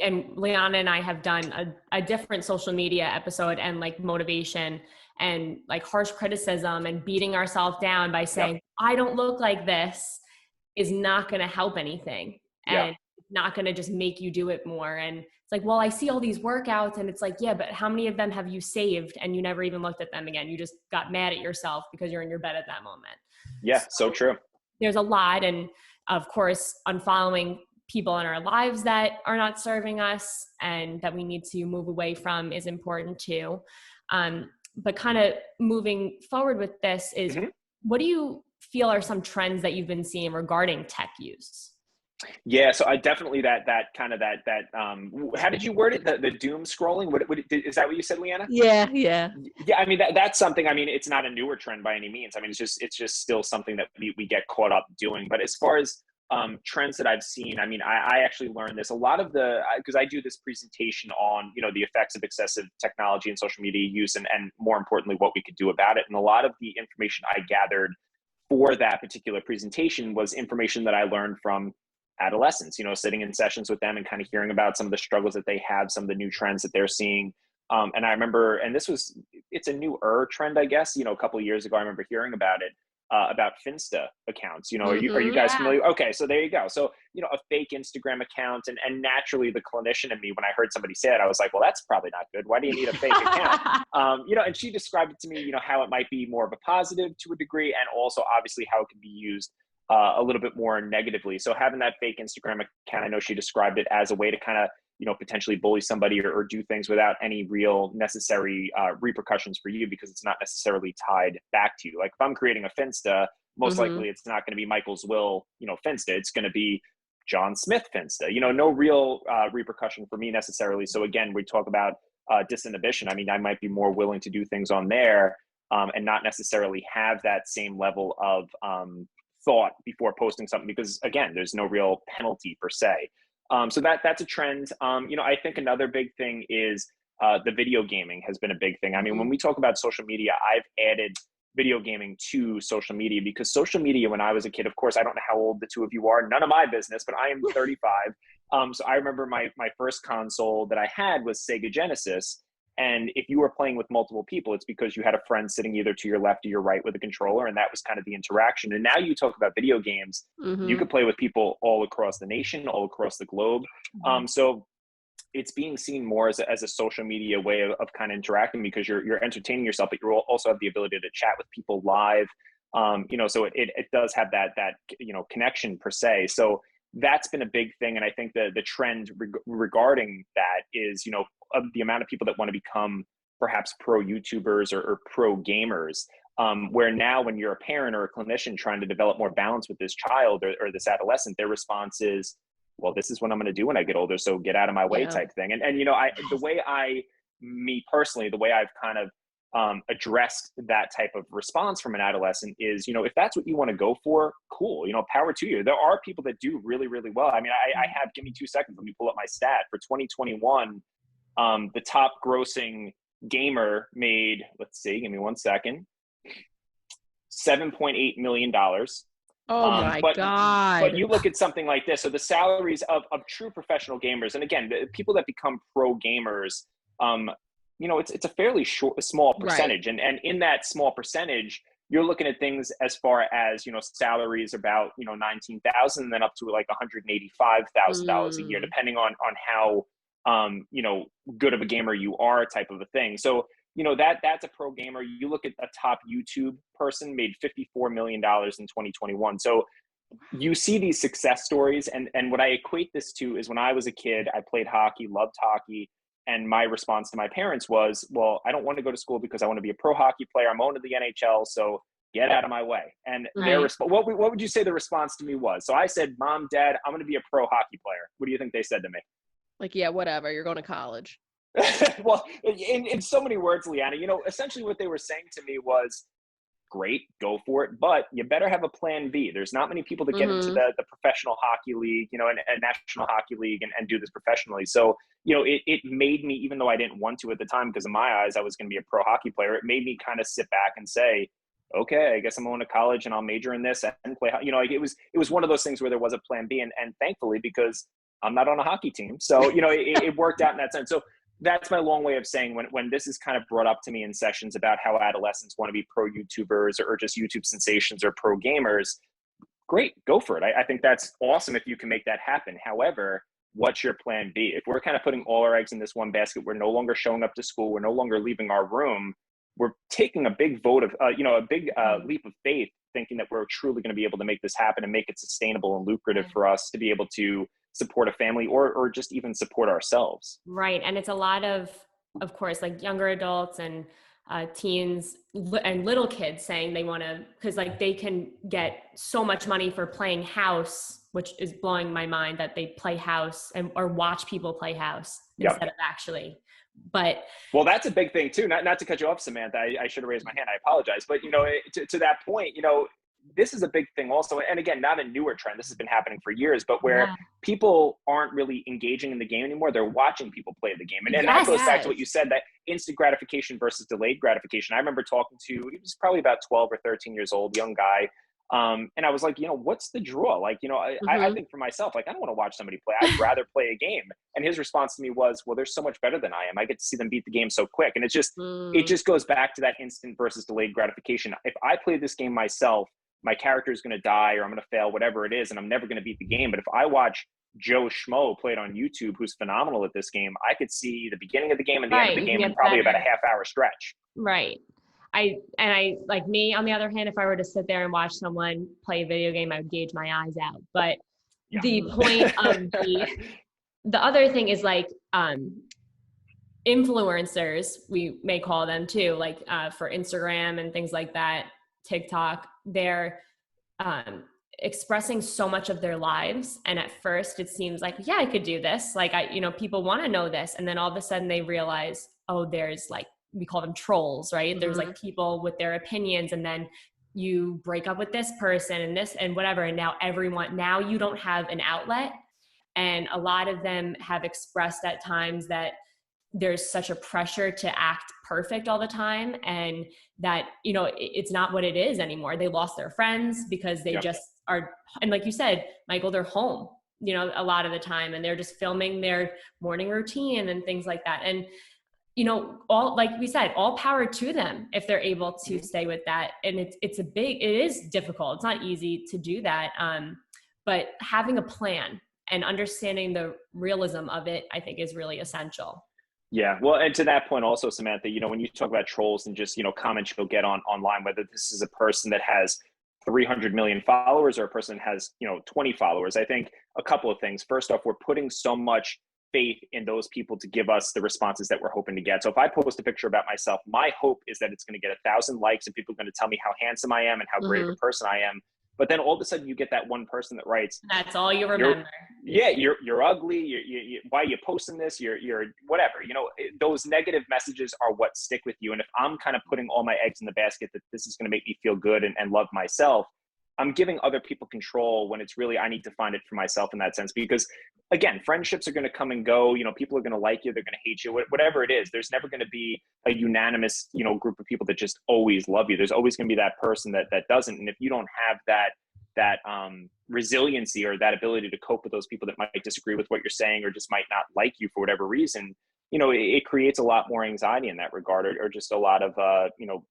and Liana and I have done a different social media episode, and like motivation and like harsh criticism and beating ourselves down by saying, I don't look like this, is not going to help anything. And not going to just make you do it more. And it's like, well, I see all these workouts, and it's like, yeah, but how many of them have you saved and you never even looked at them again? You just got mad at yourself because you're in your bed at that moment. Yeah, so true. There's a lot. And of course, unfollowing people in our lives that are not serving us and that we need to move away from is important too. But kind of moving forward with this is, what do you feel are some trends that you've been seeing regarding tech use? Yeah, so I definitely that how did you word it? The doom scrolling? What is that what you said, Leanna? Yeah. That's something. It's not a newer trend by any means. It's just still something that we get caught up doing. But as far as trends that I've seen, I actually learned this a lot of because I do this presentation on the effects of excessive technology and social media use, and more importantly what we could do about it. And a lot of the information I gathered for that particular presentation was information that I learned from adolescents, sitting in sessions with them and kind of hearing about some of the struggles that they have, some of the new trends that they're seeing. And I remember, and it's a newer trend, I guess, a couple of years ago, I remember hearing about it, about Finsta accounts. Are you guys familiar? Okay, so there you go. So, a fake Instagram account, and naturally the clinician in me, when I heard somebody say it, I was like, well, that's probably not good. Why do you need a fake account? And she described it to me, how it might be more of a positive to a degree, and also obviously how it can be used a little bit more negatively. So having that fake Instagram account, I know she described it as a way to kind of, potentially bully somebody or do things without any real necessary repercussions for you, because it's not necessarily tied back to you. Like if I'm creating a Finsta, most likely it's not going to be Michael Dzwil, Finsta. It's going to be John Smith Finsta, no real repercussion for me necessarily. So again, we talk about disinhibition. I might be more willing to do things on there and not necessarily have that same level of thought before posting something, because again, there's no real penalty per se. So that's a trend. I think another big thing is the video gaming has been a big thing. I mean, when we talk about social media, I've added video gaming to social media because social media, when I was a kid, of course, I don't know how old the two of you are, none of my business, but I am 35. So I remember my first console that I had was Sega Genesis. And if you were playing with multiple people, it's because you had a friend sitting either to your left or your right with a controller. And that was kind of the interaction. And now you talk about video games, you could play with people all across the nation, all across the globe. So it's being seen more as a social media way of kind of interacting because you're entertaining yourself, but you also have the ability to chat with people live. So it does have that connection per se. So that's been a big thing. And I think the trend regarding that is, of the amount of people that want to become perhaps pro YouTubers or pro gamers, where now when you're a parent or a clinician trying to develop more balance with this child or this adolescent, their response is, well, this is what I'm going to do when I get older, so get out of my way type thing. And the way I've kind of addressed that type of response from an adolescent is, if that's what you want to go for, cool, power to you. There are people that do really, really well. I mean, I have, give me 2 seconds, let me pull up my stat. For 2021, the top grossing gamer made, let's see, give me 1 second, $7.8 million. Oh my God. But you look at something like this. So the salaries of true professional gamers, and again, the people that become pro gamers, it's a fairly small percentage. Right. And in that small percentage, you're looking at things as far as, salaries about, 19,000 and then up to like $185,000 a year, depending on how, good of a gamer you are type of a thing. So, that's a pro gamer. You look at a top YouTube person made $54 million in 2021. So you see these success stories. And what I equate this to is when I was a kid, I played hockey, loved hockey. And my response to my parents was, well, I don't want to go to school because I want to be a pro hockey player. I'm going to the NHL, so get out of my way. And their what would you say the response to me was? So I said, Mom, Dad, I'm going to be a pro hockey player. What do you think they said to me? Like, yeah, whatever. You're going to college. Well, in so many words, Leanna, essentially what they were saying to me was, great, go for it, but you better have a plan B. There's not many people that get into the professional hockey league, and national hockey league and do this professionally. So, it made me, even though I didn't want to at the time, because in my eyes, I was going to be a pro hockey player, it made me kind of sit back and say, okay, I guess I'm going to college and I'll major in this and play, it was one of those things where there was a plan B, and thankfully, because I'm not on a hockey team. So, it worked out in that sense. So that's my long way of saying when this is kind of brought up to me in sessions about how adolescents want to be pro YouTubers or just YouTube sensations or pro gamers, great, go for it. I think that's awesome if you can make that happen. However, what's your plan B? If we're kind of putting all our eggs in this one basket, we're no longer showing up to school, we're no longer leaving our room, we're taking a big vote of, leap of faith, thinking that we're truly going to be able to make this happen and make it sustainable and lucrative for us to be able to support a family or just even support ourselves. Right. And it's a lot of course, like younger adults and teens and little kids saying they want to, because like they can get so much money for playing house, which is blowing my mind that they play house or watch people play house instead of actually. But well, that's a big thing too. Not to cut you off, Samantha. I should have raised my hand. I apologize. But to that point, this is a big thing also. And again, not a newer trend. This has been happening for years, but where people aren't really engaging in the game anymore. They're watching people play the game. And that goes back to what you said, that instant gratification versus delayed gratification. I remember talking to, he was probably about 12 or 13 years old, young guy. And I was like, what's the draw? Like, I think for myself, like, I don't want to watch somebody play. I'd rather play a game. And his response to me was, well, they're so much better than I am. I get to see them beat the game so quick. And it just goes back to that instant versus delayed gratification. If I play this game myself, my character is going to die or I'm going to fail, whatever it is, and I'm never going to beat the game. But if I watch Joe Schmo play it on YouTube, who's phenomenal at this game, I could see the beginning of the game and the end of the game in probably about a half-hour stretch. Right. I like me, on the other hand, if I were to sit there and watch someone play a video game, I would gauge my eyes out. But the point of the other thing is like influencers, we may call them too, like for Instagram and things like that, TikTok, they're expressing so much of their lives. And at first it seems like, yeah, I could do this. Like, people want to know this. And then all of a sudden they realize, oh, there's like, we call them trolls, right? Mm-hmm. There's like people with their opinions, and then you break up with this person and this and whatever. And now you don't have an outlet. And a lot of them have expressed at times that there's such a pressure to act perfect all the time, and that, you know, it's not what it is anymore. They lost their friends because they just are. And like you said, Michael, they're home, you know, a lot of the time, and they're just filming their morning routine and things like that. And, you know, all, like we said, all power to them if they're able to stay with that. And it is difficult. It's not easy to do that. But having a plan and understanding the realism of it, I think, is really essential. Yeah. Well, and to that point also, Samantha, you know, when you talk about trolls and just, you know, comments you'll get online, whether this is a person that has 300 million followers or a person that has, you know, 20 followers, I think a couple of things. First off, we're putting so much faith in those people to give us the responses that we're hoping to get. So if I post a picture about myself, my hope is that it's going to get 1,000 likes and people are going to tell me how handsome I am and how great of a person I am. But then all of a sudden you get that one person that writes, that's all you remember. You're ugly. Why are you posting this? You're whatever, you know, those negative messages are what stick with you. And if I'm kind of putting all my eggs in the basket that this is going to make me feel good and love myself, I'm giving other people control when it's really, I need to find it for myself in that sense. Because again, friendships are going to come and go. You know, people are going to like you. They're going to hate you, whatever it is. There's never going to be a unanimous, you know, group of people that just always love you. There's always going to be that person that doesn't. And if you don't have that resiliency or that ability to cope with those people that might disagree with what you're saying or just might not like you for whatever reason, you know, it creates a lot more anxiety in that regard, or just a lot of, you know,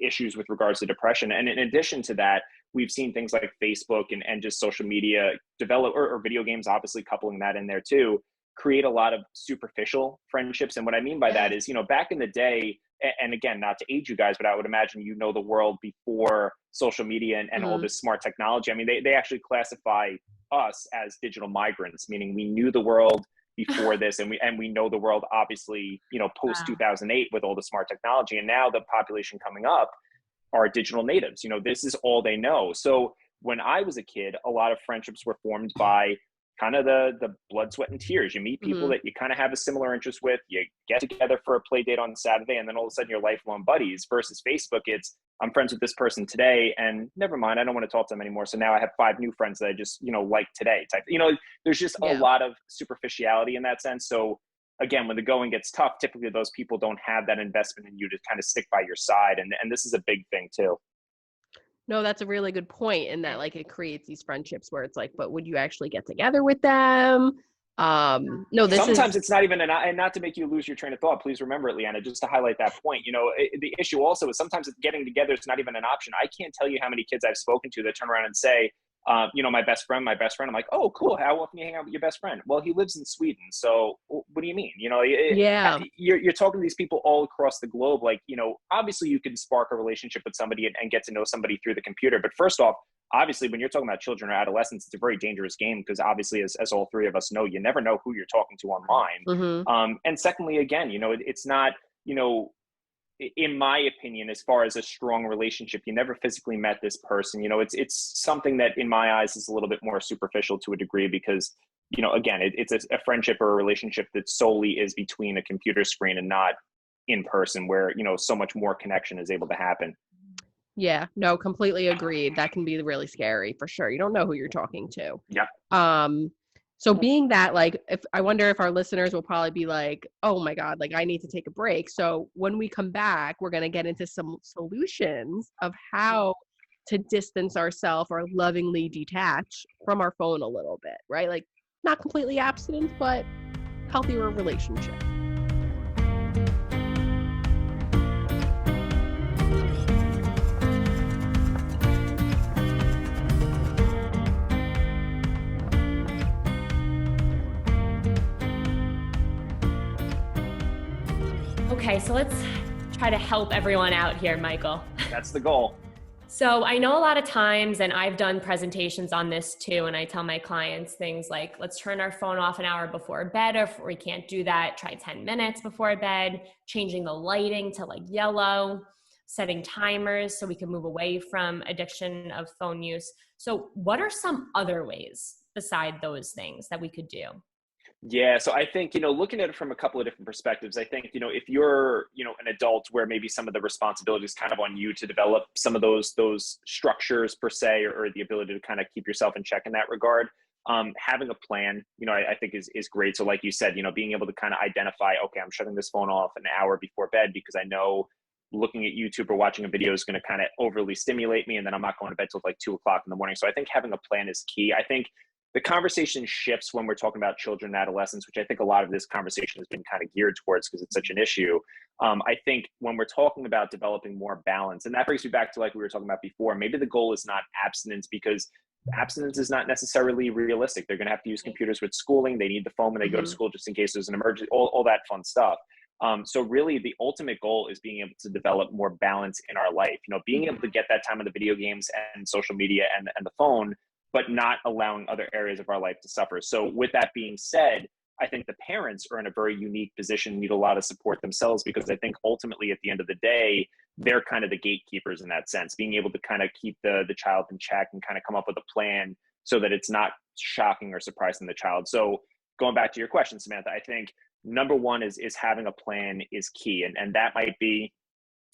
issues with regards to depression. And in addition to that, we've seen things like Facebook and just social media develop, or video games, obviously coupling that in there too, create a lot of superficial friendships. And what I mean by that is, you know, back in the day, and again, not to age you guys, but I would imagine, you know, the world before social media and all this smart technology. I mean, they actually classify us as digital migrants, meaning we knew the world before this, and we know the world, obviously, you know, post 2008 with all the smart technology. And now the population coming up are digital natives. You know, this is all they know. So when I was a kid, a lot of friendships were formed by kind of the blood, sweat, and tears. You meet people that you kind of have a similar interest with, you get together for a play date on Saturday, and then all of a sudden you're lifelong buddies. Versus Facebook, it's, I'm friends with this person today, and never mind, I don't want to talk to them anymore. So now I have 5 new friends that I just, you know, like today type. You know, there's just a lot of superficiality in that sense. So again, when the going gets tough, typically those people don't have that investment in you to kind of stick by your side. And this is a big thing too. No, that's a really good point, in that like it creates these friendships where it's like, but would you actually get together with them? No, sometimes it's not even, and not to make you lose your train of thought, please remember it, Leanna, just to highlight that point. You know, the issue also is sometimes getting together is not even an option. I can't tell you how many kids I've spoken to that turn around and say, you know, my best friend. I'm like, oh, cool. How often do you hang out with your best friend? Well, he lives in Sweden. So what do you mean? You know, you're talking to these people all across the globe. Like, you know, obviously you can spark a relationship with somebody and get to know somebody through the computer. But first off, obviously, when you're talking about children or adolescents, it's a very dangerous game, because obviously, as all three of us know, you never know who you're talking to online. And secondly, again, you know, it's not, you know, in my opinion, as far as a strong relationship, you never physically met this person. You know, it's something that in my eyes is a little bit more superficial to a degree, because, you know, again, it's a friendship or a relationship that solely is between a computer screen and not in person, where, you know, so much more connection is able to happen. Yeah, no, completely agreed. That can be really scary for sure. You don't know who you're talking to. Yeah. So being that, like, I wonder if our listeners will probably be like, oh my God, like I need to take a break. So when we come back, we're going to get into some solutions of how to distance ourselves or lovingly detach from our phone a little bit, right? Like not completely abstinent, but healthier relationship. Okay, so let's try to help everyone out here, Michael. That's the goal. So I know a lot of times, and I've done presentations on this too, and I tell my clients things like, let's turn our phone off an hour before bed, or if we can't do that, try 10 minutes before bed, changing the lighting to like yellow, setting timers so we can move away from addiction of phone use. So what are some other ways beside those things that we could do? Yeah. So I think, you know, looking at it from a couple of different perspectives, I think, you know, if you're, you know, an adult where maybe some of the responsibility is kind of on you to develop some of those structures per se, or the ability to kind of keep yourself in check in that regard, Having a plan, I think is great. So like you said, being able to kind of identify, okay, I'm shutting this phone off an hour before bed because I know looking at YouTube or watching a video is going to kind of overly stimulate me, and then I'm not going to bed till like 2 o'clock in the morning. So I think having a plan is key. I think the conversation shifts when we're talking about children and adolescents, which I think a lot of this conversation has been kind of geared towards because it's such an issue. I think when we're talking about developing more balance, and that brings me back to like we were talking about before, maybe the goal is not abstinence, because abstinence is not necessarily realistic. They're going to have to use computers with schooling. They need the phone when they go to school just in case there's an emergency, all that fun stuff. So really the ultimate goal is being able to develop more balance in our life, being able to get that time on the video games and social media and the phone, but not allowing other areas of our life to suffer. So with that being said, I think the parents are in a very unique position, need a lot of support themselves, because I think ultimately at the end of the day, they're kind of the gatekeepers in that sense, being able to kind of keep the child in check and kind of come up with a plan so that it's not shocking or surprising the child. So going back to your question, Samantha, I think number one is having a plan is key. And that might be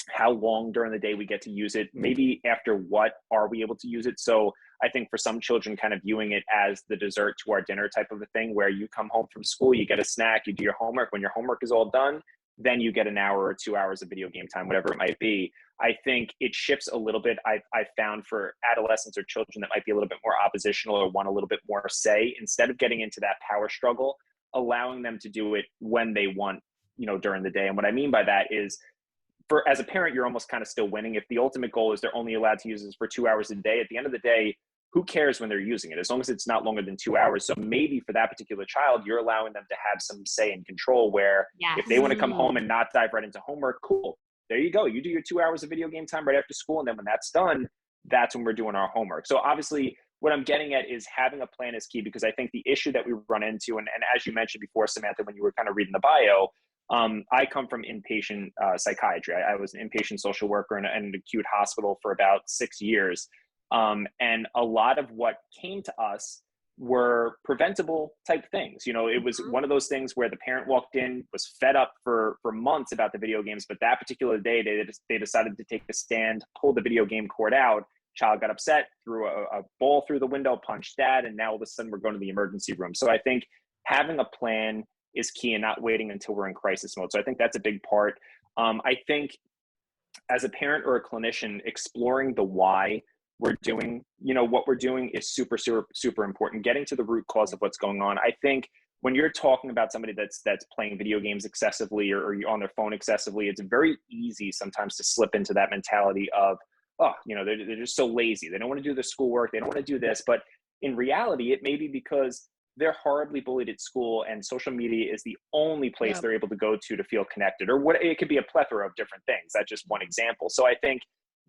how long during the day we get to use it. Maybe after what are we able to use it? So I think for some children, kind of viewing it as the dessert to our dinner type of a thing, where you come home from school, you get a snack, you do your homework. When your homework is all done, then you get an hour or 2 hours of video game time, whatever it might be. I think it shifts a little bit. I've found for adolescents or children that might be a little bit more oppositional or want a little bit more say, instead of getting into that power struggle, allowing them to do it when they want, during the day. And what I mean by that is, as a parent, you're almost kind of still winning. If the ultimate goal is they're only allowed to use this for 2 hours a day, at the end of the day, who cares when they're using it, as long as it's not longer than 2 hours. So maybe for that particular child, you're allowing them to have some say and control, where if they want to come home and not dive right into homework, cool. There you go. You do your 2 hours of video game time right after school. And then when that's done, that's when we're doing our homework. So obviously what I'm getting at is having a plan is key, because I think the issue that we run into, and as you mentioned before, Samantha, when you were kind of reading the bio, I come from inpatient psychiatry. I was an inpatient social worker in an acute hospital for about 6 years. And a lot of what came to us were preventable type things. It was one of those things where the parent walked in, was fed up for months about the video games, but that particular day they decided to take a stand, pull the video game cord out. Child got upset, threw a ball through the window, punched dad, and now all of a sudden we're going to the emergency room. So I think having a plan is key, and not waiting until we're in crisis mode. So I think that's a big part. I think as a parent or a clinician, exploring the why we're doing, what we're doing is super, super, super important. Getting to the root cause of what's going on. I think when you're talking about somebody that's playing video games excessively or you're on their phone excessively, it's very easy sometimes to slip into that mentality of, they're just so lazy. They don't want to do their schoolwork. They don't want to do this. But in reality, it may be because they're horribly bullied at school, and social media is the only place they're able to go to feel connected, or what it could be a plethora of different things. That's just one example. So I think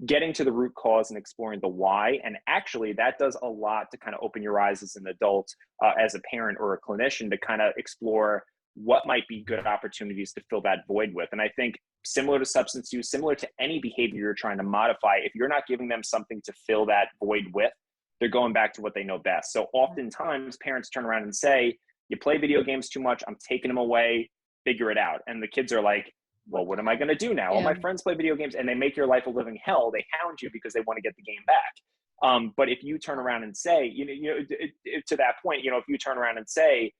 getting to the root cause and exploring the why, and actually that does a lot to kind of open your eyes as an adult, as a parent or a clinician, to kind of explore what might be good opportunities to fill that void with. And I think similar to substance use, similar to any behavior you're trying to modify, if you're not giving them something to fill that void with, they're going back to what they know best. So oftentimes parents turn around and say, you play video games too much, I'm taking them away, figure it out. And the kids are like, well, what am I going to do now? All my friends play video games, and they make your life a living hell. They hound you because they want to get the game back. But if you turn around and say, to that point, if you turn around and say,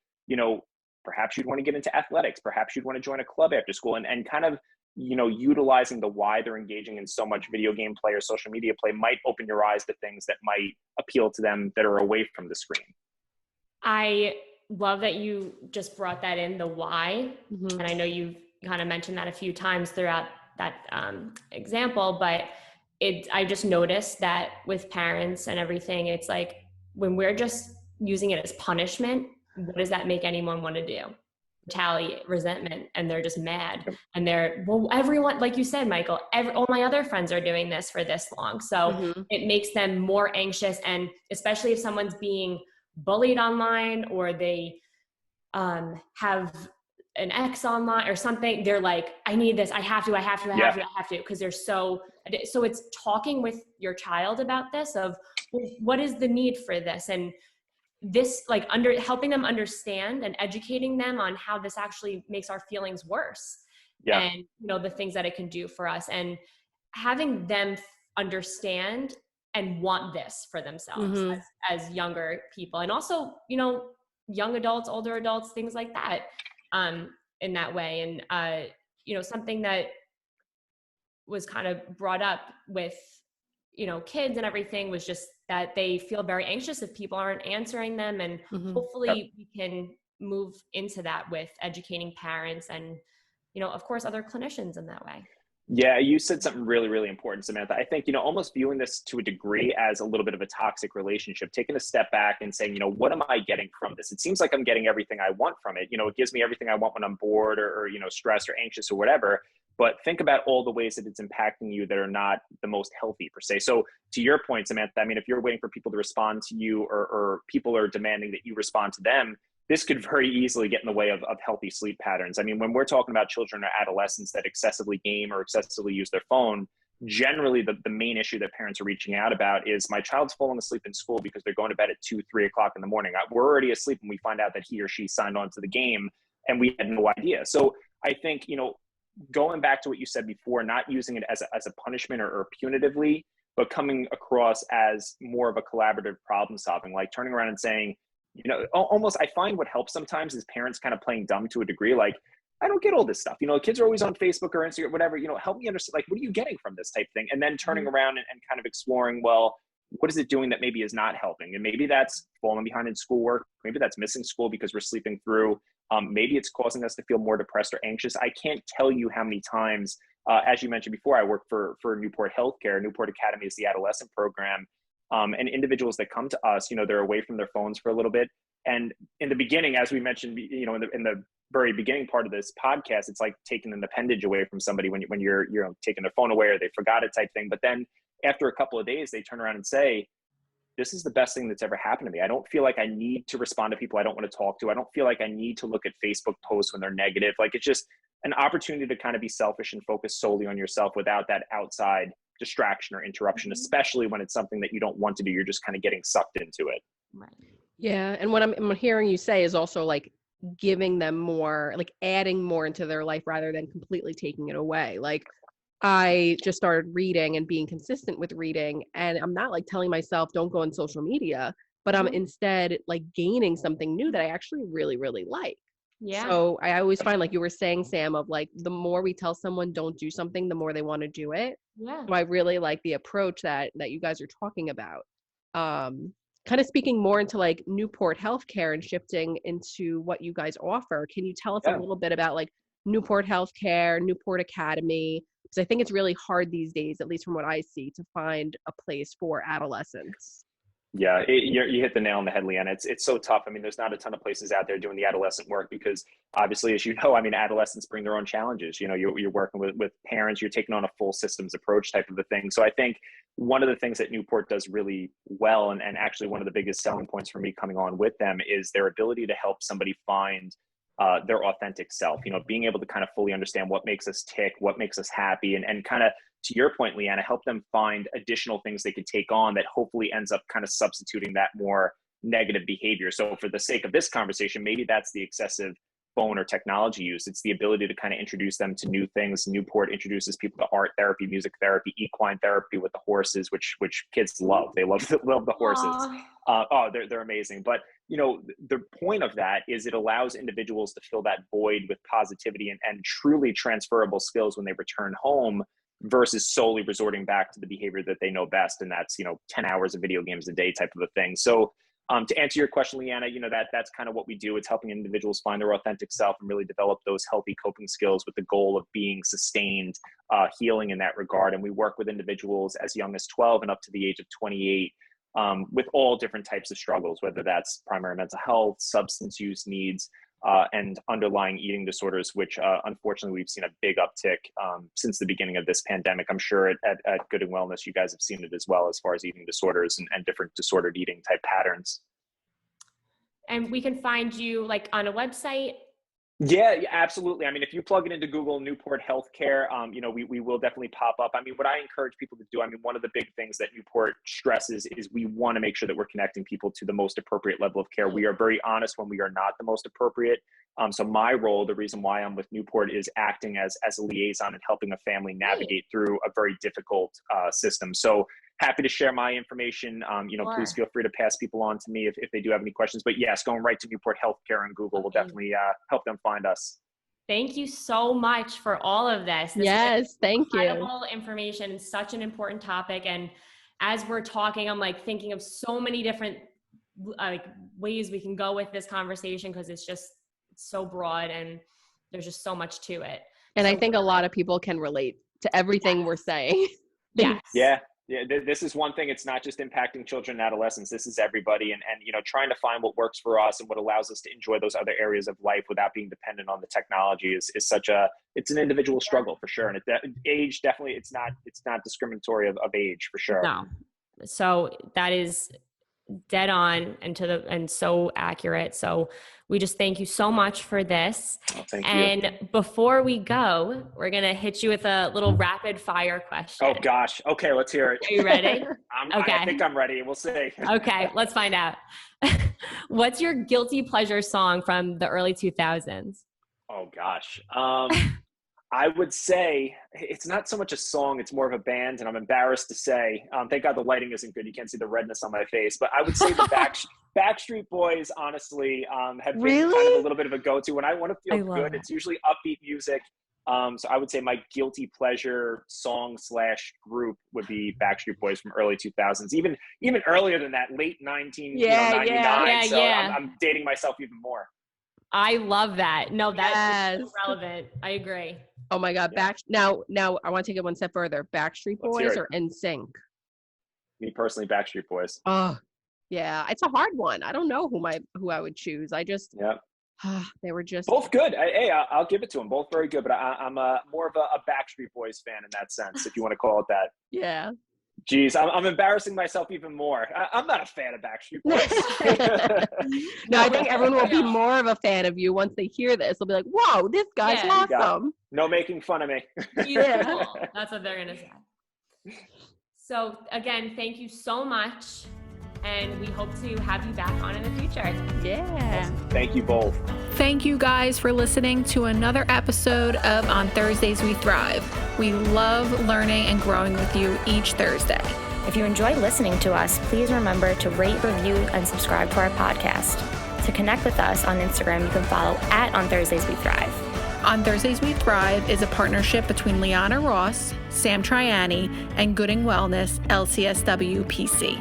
perhaps you'd want to get into athletics, perhaps you'd want to join a club after school, and kind of, utilizing the why they're engaging in so much video game play or social media play might open your eyes to things that might appeal to them that are away from the screen. I love that you just brought that in, the why. And I know you've kind of mentioned that a few times throughout that example, but I just noticed that with parents and everything, it's like when we're just using it as punishment, what does that make anyone want to do? Retaliate, resentment, and they're just mad. And everyone, like you said, Michael, all my other friends are doing this for this long. So it makes them more anxious. And especially if someone's being bullied online, or they have an ex online or something, they're like, I need this. I have to, because they're so it's talking with your child about this of, well, what is the need for this? And this, like, helping them understand and educating them on how this actually makes our feelings worse. And the things that it can do for us, and having them understand and want this for themselves as younger people. And also, you know, young adults, older adults, things like that, in that way. And, you know, something that was kind of brought up with, you know, kids and everything was just that they feel very anxious if people aren't answering them. And hopefully we can move into that with educating parents and, you know, of course, other clinicians in that way. Yeah, you said something really, really important, Samantha. I think, you know, almost viewing this to a degree as a little bit of a toxic relationship, taking a step back and saying, you know, what am I getting from this? It seems like I'm getting everything I want from it. You know, it gives me everything I want when I'm bored or you know, stressed or anxious or whatever. But think about all the ways that it's impacting you that are not the most healthy per se. So to your point, Samantha, I mean, if you're waiting for people to respond to you or people are demanding that you respond to them, this could very easily get in the way of healthy sleep patterns. I mean, when we're talking about children or adolescents that excessively game or excessively use their phone, generally the main issue that parents are reaching out about is my child's falling asleep in school because they're going to bed at 2, 3 o'clock in the morning. We're already asleep when we find out that he or she signed on to the game and we had no idea. So I think, you know, going back to what you said before, not using it as a punishment or punitively, but coming across as more of a collaborative problem solving, like turning around and saying, you know, almost I find what helps sometimes is parents kind of playing dumb to a degree. Like, I don't get all this stuff. You know, kids are always on Facebook or Instagram, whatever, you know, help me understand, like, what are you getting from this type thing? And then turning around and kind of exploring, well, what is it doing that maybe is not helping? And maybe that's falling behind in schoolwork. Maybe that's missing school because we're sleeping through. Maybe it's causing us to feel more depressed or anxious. I can't tell you how many times, as you mentioned before, I work for Newport Healthcare. Newport Academy is the adolescent program. And individuals that come to us, you know, they're away from their phones for a little bit. And in the beginning, as we mentioned, you know, in the very beginning part of this podcast, it's like taking an appendage away from somebody when you're you know, taking their phone away or they forgot it type thing. But then after a couple of days, they turn around and say, this is the best thing that's ever happened to me. I don't feel like I need to respond to people I don't want to talk to. I don't feel like I need to look at Facebook posts when they're negative. Like, it's just an opportunity to kind of be selfish and focus solely on yourself without that outside distraction or interruption, especially when it's something that you don't want to do. You're just kind of getting sucked into it. Right. Yeah. And what I'm hearing you say is also like giving them more, like adding more into their life rather than completely taking it away. Like, I just started reading and being consistent with reading, and I'm not like telling myself don't go on social media, but I'm instead like gaining something new that I actually really, really like. Yeah. So I always find, like you were saying, Sam, of like the more we tell someone don't do something, the more they want to do it. Yeah. So I really like the approach that you guys are talking about. Kind of speaking more into like Newport Healthcare and shifting into what you guys offer. Can you tell us a little bit about like Newport Healthcare, Newport Academy? Because I think it's really hard these days, at least from what I see, to find a place for adolescents. Yeah, you hit the nail on the head, Leanna. It's so tough. I mean, there's not a ton of places out there doing the adolescent work because obviously, as you know, I mean, adolescents bring their own challenges. You know, you're working with parents, you're taking on a full systems approach type of a thing. So I think one of the things that Newport does really well, and actually one of the biggest selling points for me coming on with them, is their ability to help somebody find their authentic self, you know, being able to kind of fully understand what makes us tick, what makes us happy, and kind of, to your point, Leanna, help them find additional things they could take on that hopefully ends up kind of substituting that more negative behavior. So for the sake of this conversation, maybe that's the excessive phone or technology use. It's the ability to kind of introduce them to new things. Newport introduces people to art therapy, music therapy, equine therapy with the horses, which kids love. They love the horses. They're amazing. But you know, the point of that is it allows individuals to fill that void with positivity and truly transferable skills when they return home, versus solely resorting back to the behavior that they know best, and that's, you know, 10 hours of video games a day type of a thing. So to answer your question, Leanna, you know, that's kind of what we do. It's helping individuals find their authentic self and really develop those healthy coping skills with the goal of being sustained healing in that regard. And we work with individuals as young as 12 and up to the age of 28 with all different types of struggles, whether that's primary mental health, substance use needs, and underlying eating disorders, which unfortunately we've seen a big uptick since the beginning of this pandemic. I'm sure at Good and Wellness, you guys have seen it as well, as far as eating disorders and different disordered eating type patterns. And we can find you like on a website. Yeah, absolutely. I mean, if you plug it into Google, Newport Healthcare, you know, we will definitely pop up. I mean, what I encourage people to do, I mean, one of the big things that Newport stresses is we want to make sure that we're connecting people to the most appropriate level of care. We are very honest when we are not the most appropriate. So my role, the reason why I'm with Newport, is acting as a liaison and helping a family navigate through a very difficult system. So happy to share my information. Sure. Please feel free to pass people on to me if they do have any questions. But yes, going right to Newport Healthcare on Google will definitely help them find us. Thank you so much for all of this. Yes, thank you. Incredible information, such an important topic. And as we're talking, I'm like thinking of so many different ways we can go with this conversation, because it's so broad and there's just so much to it. And I think a lot of people can relate to everything we're saying. Yes. Yeah. This is one thing. It's not just impacting children and adolescents. This is everybody. And trying to find what works for us and what allows us to enjoy those other areas of life without being dependent on the technology is it's an individual struggle for sure. And age, definitely, it's not discriminatory of age for sure. No. So that is dead on and so accurate. So we just thank you so much for this. Oh, thank you. And before we go, we're going to hit you with a little rapid fire question. Oh gosh. Okay. Let's hear it. Are you ready? Okay. I think I'm ready. We'll see. Okay. Let's find out. What's your guilty pleasure song from the early 2000s? Oh gosh. I would say it's not so much a song, it's more of a band, and I'm embarrassed to say, thank God the lighting isn't good. You can't see the redness on my face, but I would say the Backstreet Boys, honestly, have been kind of a little bit of a go-to. When I want to feel good, it's usually upbeat music. So I would say my guilty pleasure song / group would be Backstreet Boys from early 2000s, even earlier than that, late 1999. So I'm dating myself even more. I love that. No, that's so relevant. I agree. Oh my God. Now I want to take it one step further. Backstreet Boys or NSYNC? Me personally, Backstreet Boys. Oh yeah. It's a hard one. I don't know who I would choose. They were just both good. I'll give it to them. Both very good, but I'm more of a Backstreet Boys fan in that sense, if you want to call it that. Yeah. Geez, I'm embarrassing myself even more. I'm not a fan of Backstreet Boys. No, I think everyone will be more of a fan of you once they hear this. They'll be like, whoa, this guy's awesome. No making fun of me. Beautiful. That's what they're going to say. So again, thank you so much. And we hope to have you back on in the future. Yeah. Awesome. Thank you both. Thank you guys for listening to another episode of On Thursdays We Thrive. We love learning and growing with you each Thursday. If you enjoy listening to us, please remember to rate, review, and subscribe to our podcast. To connect with us on Instagram, you can follow @On Thursdays We Thrive. On Thursdays We Thrive is a partnership between Liana Ross, Sam Triani, and Gooding Wellness, LCSW PC.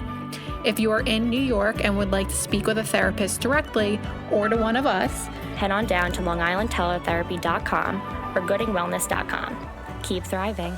If you are in New York and would like to speak with a therapist directly or to one of us, head on down to LongIslandTeletherapy.com or GoodingWellness.com. Keep thriving.